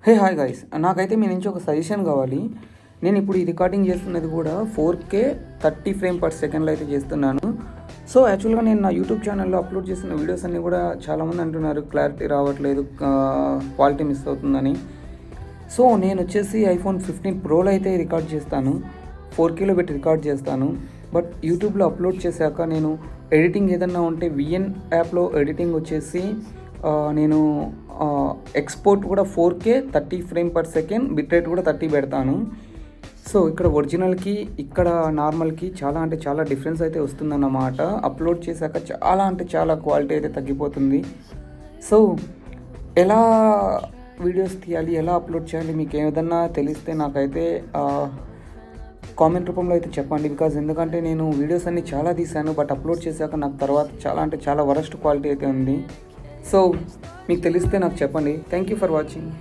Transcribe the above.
Hey hi guys, నాకైతే మీ నుంచి ఒక సజెషన్ కావాలి. నేను ఇప్పుడు ఈ రికార్డింగ్ చేస్తున్నది కూడా 4K 30 ఫ్రేమ్ పర్ సెకండ్లో అయితే చేస్తున్నాను. సో యాక్చువల్గా నేను నా యూట్యూబ్ ఛానల్లో అప్లోడ్ చేసిన వీడియోస్ అన్నీ కూడా చాలామంది అంటున్నారు క్లారిటీ రావట్లేదు, క్వాలిటీ మిస్ అవుతుందని. సో నేను వచ్చేసి ఐఫోన్ 15 ప్రోలో అయితే రికార్డ్ చేస్తాను, 4Kలో పెట్టి రికార్డ్ చేస్తాను. బట్ యూట్యూబ్లో అప్లోడ్ చేశాక నేను ఎడిటింగ్ ఏదన్నా ఉంటే విఎన్ యాప్లో ఎడిటింగ్ వచ్చేసి నేను ఎక్స్పోర్ట్ కూడా 4K 30 frame per second, bit rate కూడా 30 పెడతాను. సో ఇక్కడ ఒరిజినల్కి ఇక్కడ నార్మల్కి చాలా అంటే చాలా డిఫరెన్స్ అయితే వస్తుందన్నమాట. అప్లోడ్ చేశాక చాలా అంటే చాలా క్వాలిటీ అయితే తగ్గిపోతుంది. సో ఎలా వీడియోస్ తీయాలి, ఎలా అప్లోడ్ చేయాలి, మీకు ఏదన్నా తెలిస్తే నాకైతే కామెంట్ రూపంలో అయితే చెప్పండి. ఎందుకంటే నేను వీడియోస్ అన్నీ చాలా తీశాను, బట్ అప్లోడ్ చేశాక నాకు తర్వాత చాలా అంటే చాలా వరస్ట్ క్వాలిటీ అయితే ఉంది. సో మీకు తెలిస్తే నాకు చెప్పండి. Thank you for watching.